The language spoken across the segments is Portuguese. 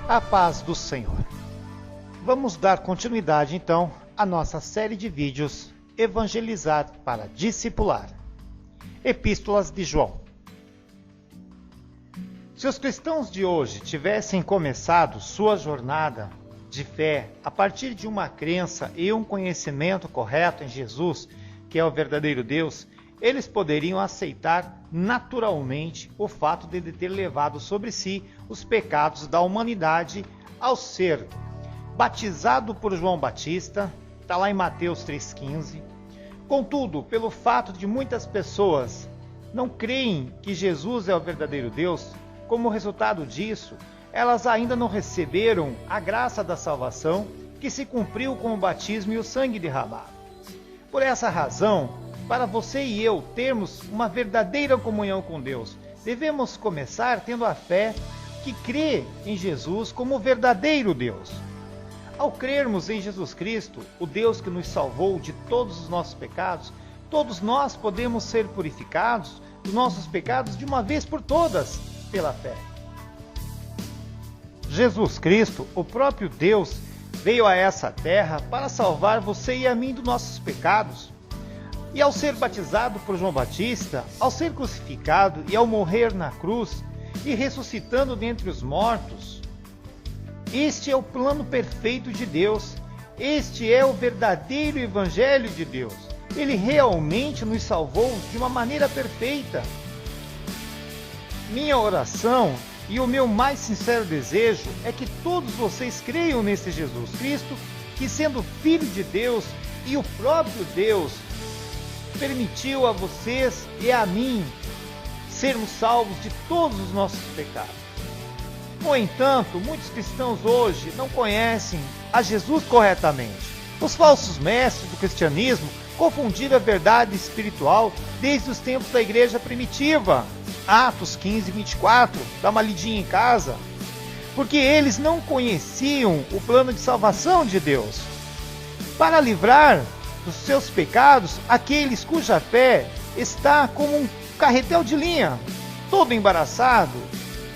A paz do Senhor. Vamos dar continuidade então à nossa série de vídeos Evangelizar para Discipular. Epístolas de João. Se os cristãos de hoje tivessem começado sua jornada de fé a partir de uma crença e um conhecimento correto em Jesus, que é o verdadeiro Deus, eles poderiam aceitar naturalmente o fato de ter levado sobre si os pecados da humanidade ao ser batizado por João Batista, está lá em Mateus 3,15. Contudo, pelo fato de muitas pessoas não creem que Jesus é o verdadeiro Deus, como resultado disso, elas ainda não receberam a graça da salvação que se cumpriu com o batismo e o sangue derramado. Por essa razão, para você e eu termos uma verdadeira comunhão com Deus, devemos começar tendo a fé que crê em Jesus como o verdadeiro Deus. Ao crermos em Jesus Cristo, o Deus que nos salvou de todos os nossos pecados, todos nós podemos ser purificados dos nossos pecados de uma vez por todas pela fé. Jesus Cristo, o próprio Deus, veio a essa terra para salvar você e a mim dos nossos pecados. E ao ser batizado por João Batista, ao ser crucificado e ao morrer na cruz e ressuscitando dentre os mortos, este é o plano perfeito de Deus. Este é o verdadeiro Evangelho de Deus. Ele realmente nos salvou de uma maneira perfeita. Minha oração e o meu mais sincero desejo é que todos vocês creiam nesse Jesus Cristo, que sendo Filho de Deus e o próprio Deus, permitiu a vocês e a mim sermos salvos de todos os nossos pecados. No entanto, muitos cristãos hoje não conhecem a Jesus corretamente. Os falsos mestres do cristianismo confundiram a verdade espiritual desde os tempos da igreja primitiva. Atos 15, 24, dá uma lidinha em casa. Porque eles não conheciam o plano de salvação de Deus. Para livrar dos seus pecados, aqueles cuja fé está como um carretel de linha, todo embaraçado.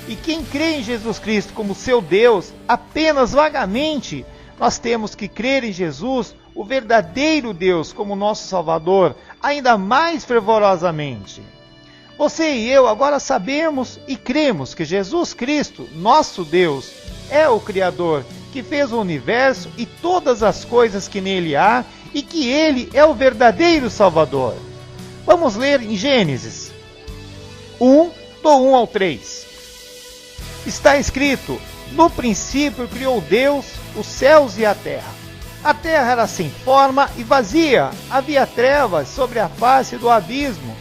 E quem crê em Jesus Cristo como seu Deus, apenas vagamente, nós temos que crer em Jesus, o verdadeiro Deus, como nosso Salvador, ainda mais fervorosamente. Você e eu agora sabemos e cremos que Jesus Cristo, nosso Deus, é o Criador, que fez o universo e todas as coisas que nele há, e que ele é o verdadeiro Salvador. Vamos ler em Gênesis 1, do 1 ao 3. Está escrito: no princípio criou Deus os céus e a terra. A terra era sem forma e vazia, havia trevas sobre a face do abismo,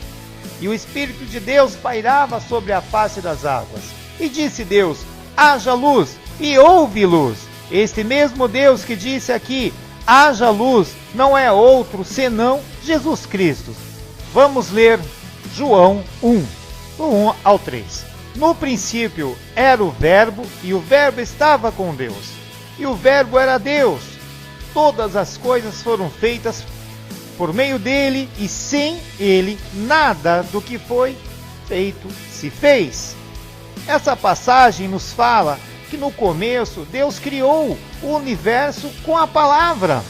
e o Espírito de Deus pairava sobre a face das águas. E disse Deus: haja luz, e houve luz. Este mesmo Deus que disse aqui: haja luz, não é outro senão Jesus Cristo. Vamos ler João 1, do 1 ao 3. No princípio era o Verbo, e o Verbo estava com Deus, e o Verbo era Deus. Todas as coisas foram feitas por meio dele, e sem ele nada do que foi feito se fez. Essa passagem nos fala que no começo Deus criou o universo com a palavra.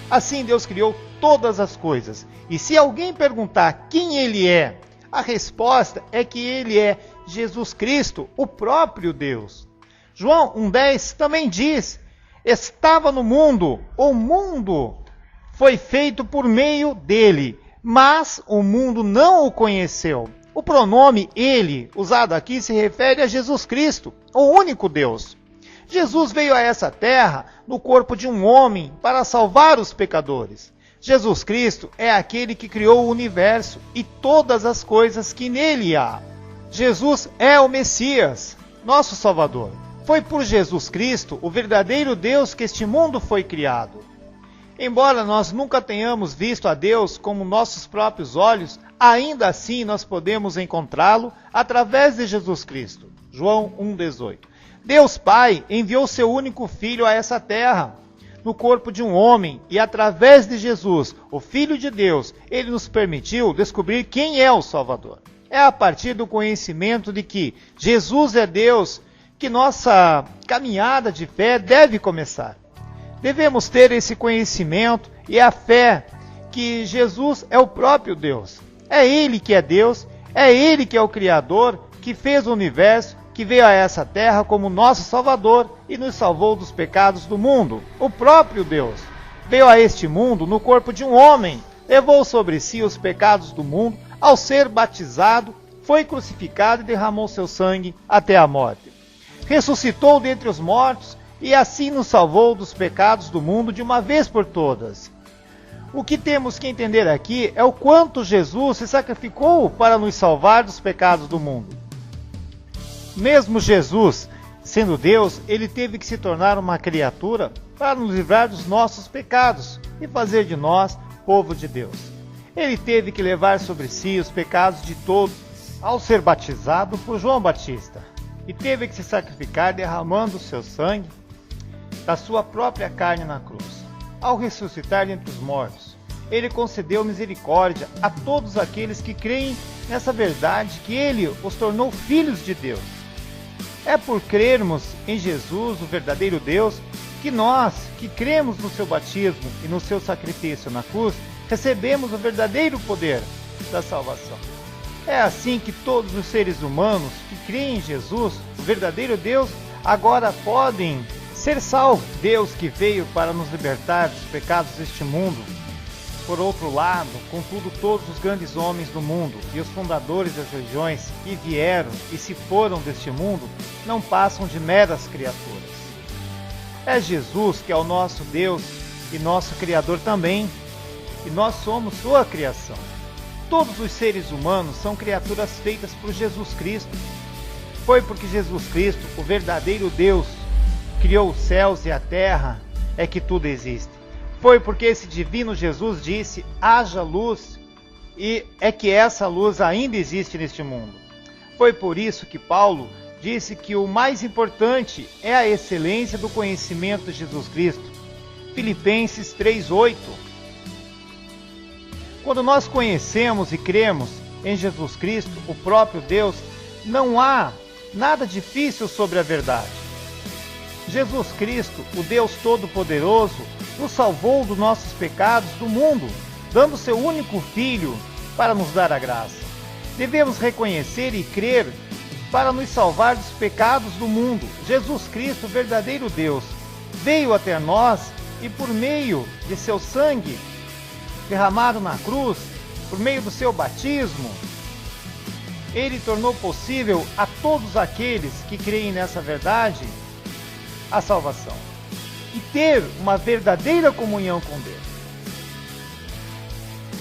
Assim Deus criou todas as coisas. E se alguém perguntar quem ele é, a resposta é que ele é Jesus Cristo, o próprio Deus. João 1,10 também diz: estava no mundo, o mundo foi feito por meio dele, mas o mundo não o conheceu. O pronome ele, usado aqui, se refere a Jesus Cristo, o único Deus. Jesus veio a essa terra no corpo de um homem para salvar os pecadores. Jesus Cristo é aquele que criou o universo e todas as coisas que nele há. Jesus é o Messias, nosso Salvador. Foi por Jesus Cristo, o verdadeiro Deus, que este mundo foi criado. Embora nós nunca tenhamos visto a Deus com nossos próprios olhos, ainda assim nós podemos encontrá-lo através de Jesus Cristo. João 1,18. Deus Pai enviou seu único Filho a essa terra, no corpo de um homem, e através de Jesus, o Filho de Deus, ele nos permitiu descobrir quem é o Salvador. É a partir do conhecimento de que Jesus é Deus que nossa caminhada de fé deve começar. Devemos ter esse conhecimento e a fé que Jesus é o próprio Deus. É Ele que é Deus, é Ele que é o Criador, que fez o universo, que veio a essa terra como nosso Salvador e nos salvou dos pecados do mundo. O próprio Deus veio a este mundo no corpo de um homem, levou sobre si os pecados do mundo, ao ser batizado, foi crucificado e derramou seu sangue até a morte. Ressuscitou dentre os mortos e assim nos salvou dos pecados do mundo de uma vez por todas. O que temos que entender aqui é o quanto Jesus se sacrificou para nos salvar dos pecados do mundo. Mesmo Jesus, sendo Deus, ele teve que se tornar uma criatura para nos livrar dos nossos pecados e fazer de nós povo de Deus. Ele teve que levar sobre si os pecados de todos ao ser batizado por João Batista e teve que se sacrificar derramando o seu sangue da sua própria carne na cruz. Ao ressuscitar dentre os mortos, ele concedeu misericórdia a todos aqueles que creem nessa verdade que ele os tornou filhos de Deus. É por crermos em Jesus, o verdadeiro Deus, que nós, que cremos no seu batismo e no seu sacrifício na cruz, recebemos o verdadeiro poder da salvação. É assim que todos os seres humanos que creem em Jesus, o verdadeiro Deus, agora podem ser salvos. Deus que veio para nos libertar dos pecados deste mundo. Por outro lado, contudo, todos os grandes homens do mundo e os fundadores das religiões que vieram e se foram deste mundo não passam de meras criaturas. É Jesus que é o nosso Deus e nosso Criador também, e nós somos sua criação. Todos os seres humanos são criaturas feitas por Jesus Cristo. Foi porque Jesus Cristo, o verdadeiro Deus, criou os céus e a terra, é que tudo existe. Foi porque esse divino Jesus disse, haja luz, e é que essa luz ainda existe neste mundo. Foi por isso que Paulo disse que o mais importante é a excelência do conhecimento de Jesus Cristo. Filipenses 3:8. Quando nós conhecemos e cremos em Jesus Cristo, o próprio Deus, não há nada difícil sobre a verdade. Jesus Cristo, o Deus Todo-Poderoso, nos salvou dos nossos pecados do mundo, dando seu único Filho para nos dar a graça. Devemos reconhecer e crer para nos salvar dos pecados do mundo. Jesus Cristo, o verdadeiro Deus, veio até nós e por meio de seu sangue derramado na cruz, por meio do seu batismo, ele tornou possível a todos aqueles que creem nessa verdade a salvação e ter uma verdadeira comunhão com Deus.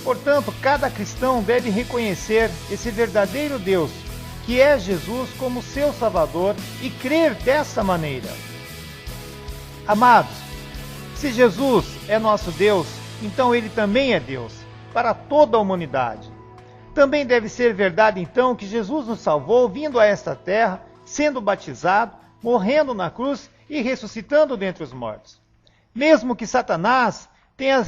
Portanto, cada cristão deve reconhecer esse verdadeiro Deus, que é Jesus, como seu Salvador e crer dessa maneira. Amados, se Jesus é nosso Deus, então ele também é Deus para toda a humanidade. Também deve ser verdade então que Jesus nos salvou vindo a esta terra, sendo batizado, morrendo na cruz e ressuscitando dentre os mortos. Mesmo que Satanás tenha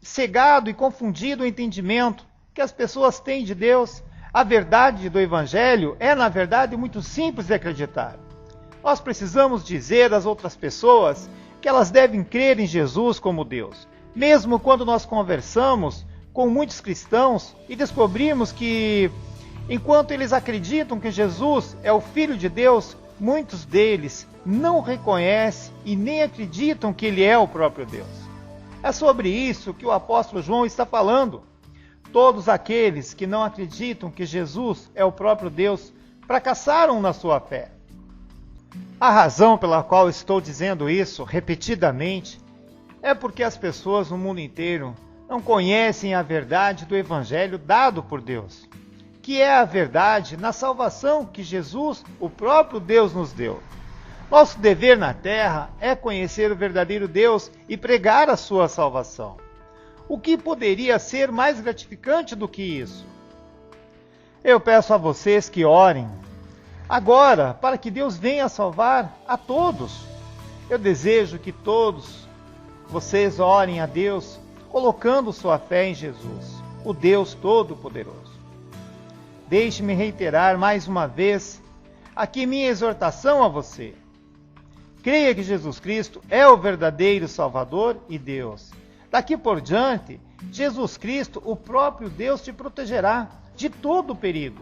cegado e confundido o entendimento que as pessoas têm de Deus, a verdade do Evangelho é, na verdade, muito simples de acreditar. Nós precisamos dizer às outras pessoas que elas devem crer em Jesus como Deus. Mesmo quando nós conversamos com muitos cristãos e descobrimos que, enquanto eles acreditam que Jesus é o Filho de Deus, muitos deles não reconhecem e nem acreditam que Ele é o próprio Deus. É sobre isso que o apóstolo João está falando. Todos aqueles que não acreditam que Jesus é o próprio Deus fracassaram na sua fé. A razão pela qual estou dizendo isso repetidamente é porque as pessoas no mundo inteiro não conhecem a verdade do Evangelho dado por Deus, que é a verdade na salvação que Jesus, o próprio Deus, nos deu. Nosso dever na terra é conhecer o verdadeiro Deus e pregar a sua salvação. O que poderia ser mais gratificante do que isso? Eu peço a vocês que orem agora para que Deus venha salvar a todos. Eu desejo que todos vocês orem a Deus colocando sua fé em Jesus, o Deus Todo-Poderoso. Deixe-me reiterar mais uma vez aqui minha exortação a você. Creia que Jesus Cristo é o verdadeiro Salvador e Deus. Daqui por diante, Jesus Cristo, o próprio Deus, te protegerá de todo o perigo.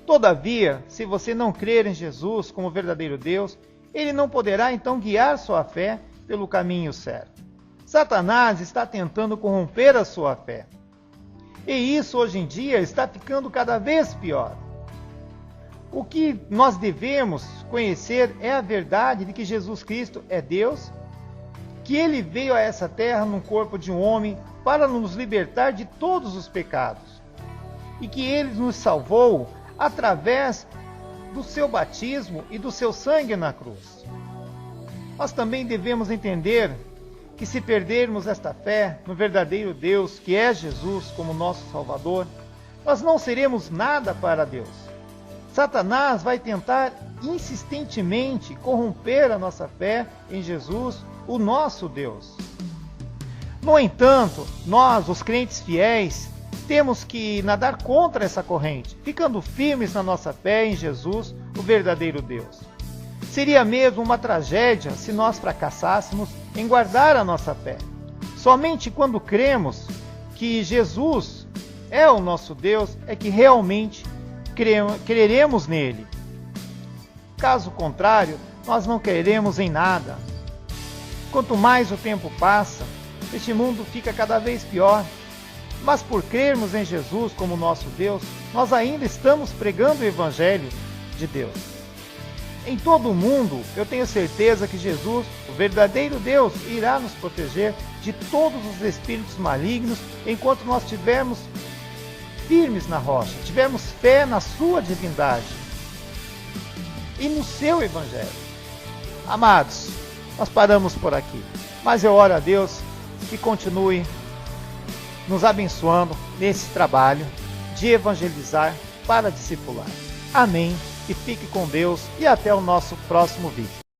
Todavia, se você não crer em Jesus como verdadeiro Deus, Ele não poderá então guiar sua fé pelo caminho certo. Satanás está tentando corromper a sua fé. E isso hoje em dia está ficando cada vez pior. O que nós devemos conhecer é a verdade de que Jesus Cristo é Deus, que Ele veio a essa terra no corpo de um homem para nos libertar de todos os pecados, e que Ele nos salvou através do seu batismo e do seu sangue na cruz. Nós também devemos entender que se perdermos esta fé no verdadeiro Deus, que é Jesus como nosso Salvador, nós não seremos nada para Deus. Satanás vai tentar insistentemente corromper a nossa fé em Jesus, o nosso Deus. No entanto, nós, os crentes fiéis, temos que nadar contra essa corrente, ficando firmes na nossa fé em Jesus, o verdadeiro Deus. Seria mesmo uma tragédia se nós fracassássemos em guardar a nossa fé. Somente quando cremos que Jesus é o nosso Deus é que realmente creremos nele. Caso contrário, nós não creremos em nada. Quanto mais o tempo passa, este mundo fica cada vez pior. Mas por crermos em Jesus como nosso Deus, nós ainda estamos pregando o Evangelho de Deus. Em todo o mundo, eu tenho certeza que Jesus, o verdadeiro Deus, irá nos proteger de todos os espíritos malignos enquanto nós estivermos firmes na rocha, tivermos fé na sua divindade e no seu Evangelho. Amados, nós paramos por aqui, mas eu oro a Deus que continue nos abençoando nesse trabalho de evangelizar para discipular. Amém, e fique com Deus e até o nosso próximo vídeo.